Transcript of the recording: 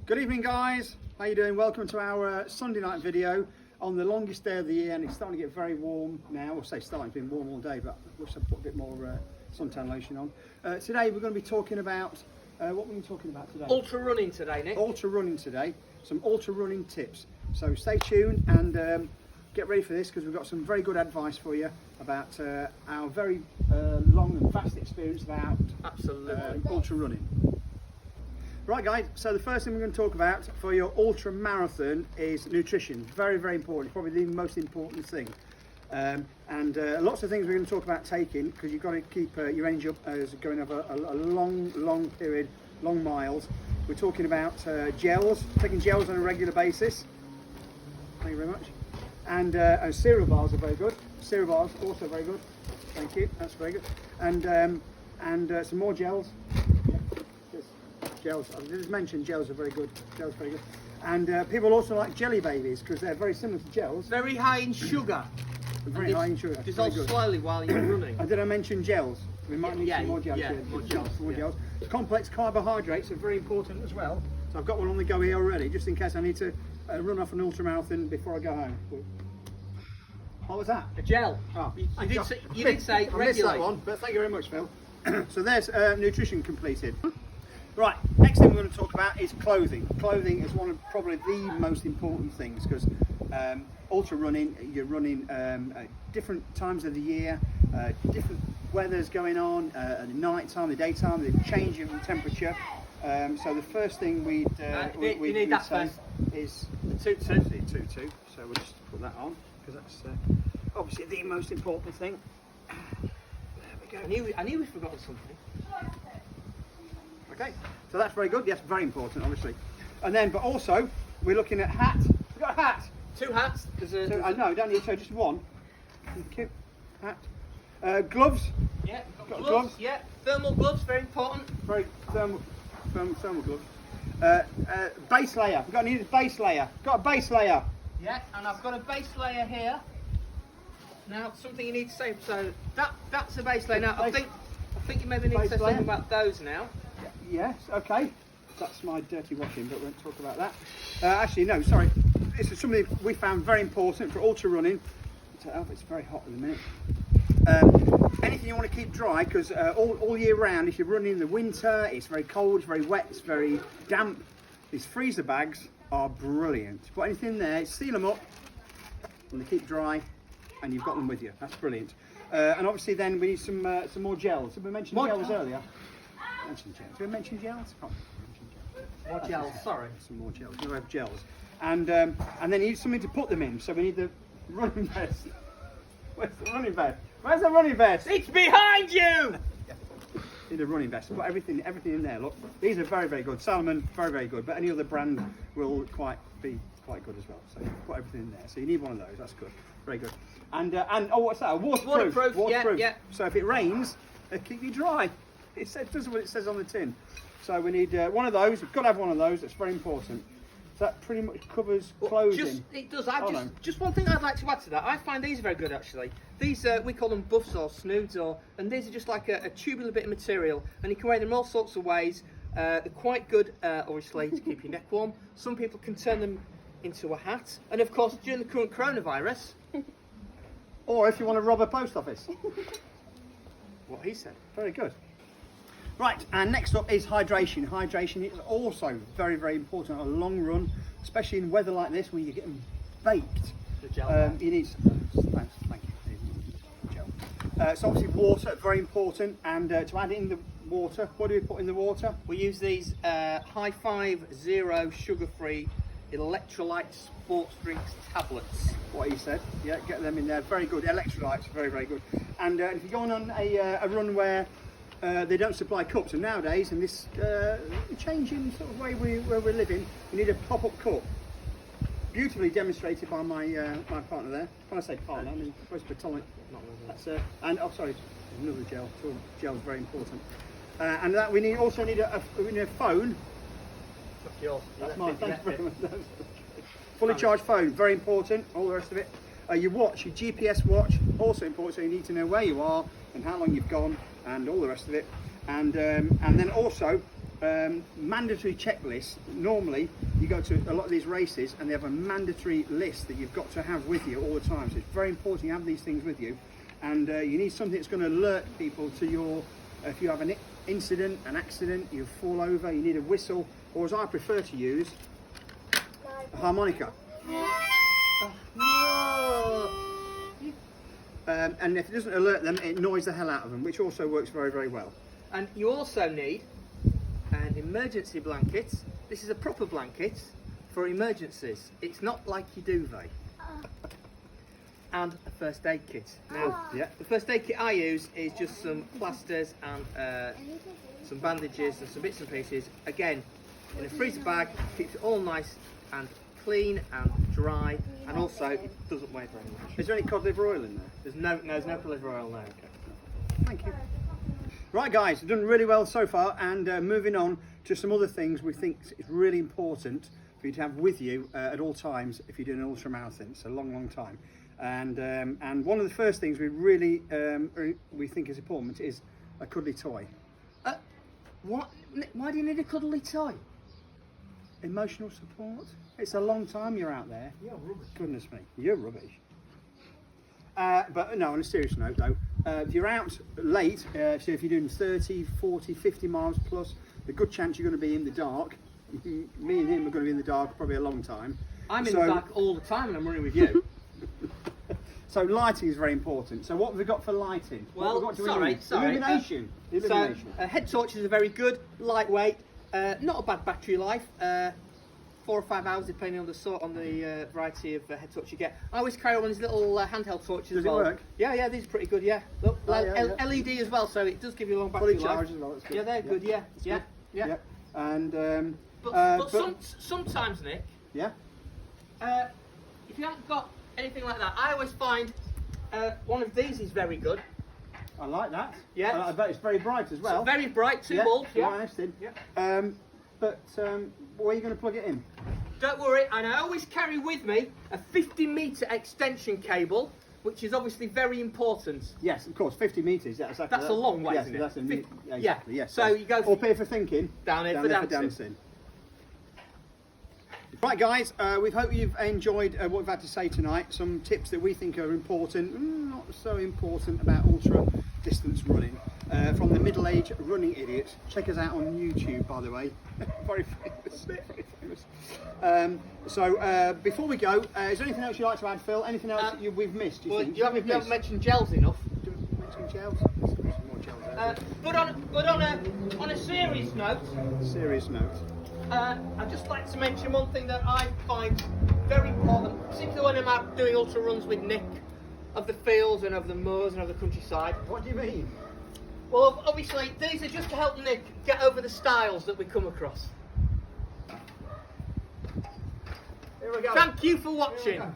Good evening, guys. How you doing? Welcome to our Sunday night video on the longest day of the year, and it's starting to get very warm now. I'll say starting, it's been warm all day, but I wish I'd put a bit more suntan lotion on. Today we're going to be talking about, what were we talking about today? Ultra running today, Nick. Ultra running today, some ultra running tips. So stay tuned and get ready for this, because we've got some very good advice for you about our very long and vast experience about ultra running. Right guys, so the first thing we're going to talk about for your ultra marathon is nutrition. Very, very important. It's probably the most important thing. And lots of things we're going to talk about taking, because you've got to keep your energy up as going over a long period, long miles. We're talking about gels, taking gels on a regular basis. Thank you very much. And cereal bars are very good. Cereal bars also very good. Thank you. That's very good. And some more gels. Gels. I just mentioned gels are very good. Gels are very good. And people also like jelly babies because they're very similar to gels. Very high in sugar. Very high in sugar. Dissolve slowly while you're running. And did I mention gels? We might need some more gels. Yeah, more gels. More gels. Complex carbohydrates are very important as well. So I've got one on the go here already, just in case I need to run off an ultramarathon before I go home. What was that? A gel. Oh, you did say I missed regulate. that one, but thank you very much, Phil. So there's nutrition completed. Right, next thing we're going to talk about is clothing. Clothing is one of probably the most important things, because ultra running, you're running at different times of the year, different weather's going on, at the night time, the daytime, the change in temperature. So the first thing we'd say is the tutu. So we'll just put that on, because that's obviously the most important thing. There we go. I knew we'd forgotten something. Okay, so that's very good. Yes, very important, obviously. And then, but also, we're looking at hat. We've got a hat. Two hats. No, don't need to. Just one. Thank you. Hat. Gloves. Yeah, got gloves. Yeah, thermal gloves, very important. Very thermal gloves. Base layer. We've got to need a base layer. Got a base layer. Yeah, and I've got a base layer here. Now, something you need to say. So that's a base layer. Now, I think you maybe need to say something about those now. Yes, okay. That's my dirty washing, but we won't talk about that. Actually, no, sorry. This is something we found very important for ultra running. It's very hot in a minute. Anything you want to keep dry, because all year round, if you're running in the winter, it's very cold, it's very wet, it's very damp. These freezer bags are brilliant. Put anything in there, seal them up, and they keep dry, and you've got them with you. That's brilliant. And obviously, then we need some more gels. Did we mention gels earlier? Did we mention gels? More gels, sorry. Some more gels. We have gels. And then you need something to put them in. So we need the running vest. Where's the running vest? Where's the running vest? It's behind you! Need a running vest. Put everything in there. Look, these are very, very good. Salomon, very, very good. But any other brand will be quite good as well. So put everything in there. So you need one of those. That's good. Very good. And oh, what's that? Waterproof. Waterproof. Yeah. So if it rains, it'll keep you dry. It does what it says on the tin. So we need one of those. We've got to have one of those. That's very important. So that pretty much covers clothing. It does. Just one thing I'd like to add to that. I find these very good actually. These we call them buffs or snoods, and these are just like a tubular bit of material, and you can wear them all sorts of ways. They're quite good, obviously, to keep your neck warm. Some people can turn them into a hat, and of course during the current coronavirus. Or if you want to rob a post office. What he said. Very good. Right, and next up is hydration. Hydration is also very, very important on a long run, especially in weather like this when you're getting baked. The gel. You need. Thank you. Gel. So obviously water, very important, and to add in the water, what do we put in the water? We use these High Five Zero sugar-free electrolyte sports drinks tablets. What he said. Yeah, get them in there. Very good. Electrolytes, very, very good. And if you're going on a run where they don't supply cups, and nowadays in this changing sort of way where we're living, you need a pop-up cup. Beautifully demonstrated by my partner there. When I say partner, I mean supposed to be tonic. That's and oh sorry, another gel. Gel is very important. And that we also need a phone. That's yours. That's mine. Thanks very much. Fully charged phone, very important. All the rest of it. Your watch, your GPS watch, also important. So you need to know where you are and how long you've gone and all the rest of it. And then also mandatory checklist. Normally, you go to a lot of these races and they have a mandatory list that you've got to have with you all the time. So it's very important you have these things with you, and you need something that's going to alert people to your. If you have an incident, an accident, you fall over, you need a whistle, or as I prefer to use, a harmonica. And if it doesn't alert them, it annoys the hell out of them, which also works very, very well. And you also need an emergency blanket. This is a proper blanket for emergencies. It's not like your duvet. And a first aid kit. Now, Yeah. the first aid kit I use is just some plasters and some bandages and some bits and pieces. Again, in a freezer bag, keeps it all nice and clean and dry, and also it doesn't weigh very much. Is there any cod liver oil in there? There's no liver oil now. Thank you. Right, guys, we've done really well so far, and moving on to some other things we think is really important for you to have with you at all times if you're doing an ultra marathon. It's a long, long time, and one of the first things we really we think is important is a cuddly toy. What? Why do you need a cuddly toy? Emotional support. It's a long time you're out there. You're rubbish. Goodness me, you're rubbish. But no, on a serious note though, if you're out late, so if you're doing 30, 40, 50 miles plus, a good chance you're going to be in the dark. Me and him are going to be in the dark probably a long time. I'm in the dark all the time and I'm running with you. So lighting is very important. So what have we got for lighting? Well, what have we sorry. Illumination. Illumination. So, head torches are very good, lightweight, not a bad battery life. 4 or 5 hours depending on the variety of head torch you get. I always carry one of these little handheld torches Does as it well. work? Yeah, these are pretty good. Yeah, look, yeah. LED as well, so it does give you a long battery Fully life. charged as well. That's good. Yeah, they're good. Yeah. Yeah. And But sometimes, Nick, yeah. if you haven't got anything like that, I always find one of these is very good. I like that. Yeah. I bet it's very bright as well. So very bright, 2 bulbs. Yeah. Nice then. Yeah. But where are you going to plug it in? Don't worry, and I always carry with me a 50-metre extension cable, which is obviously very important. Yes, of course, 50 metres. Yeah, exactly. That's a long way, yes, isn't it? That's Yeah. exactly. Yes. So you go up here for thinking, down here for dancing. Right, guys, we hope you've enjoyed what we've had to say tonight. Some tips that we think are important, not so important about ultra distance running. From the middle-aged running idiots. Check us out on YouTube, by the way. Very famous. Very famous. So before we go, is there anything else you'd like to add, Phil? Anything else we've missed? Do you think? You haven't mentioned gels enough. Do we mention gels? There's some more gels there. But on a serious note. Serious note. I'd just like to mention one thing that I find very important, particularly when I'm out doing ultra runs with Nick, of the fields and of the moors and of the countryside. What do you mean? Well, obviously, these are just to help Nick get over the stiles that we come across. Here we go. Thank you for Here we watching. go.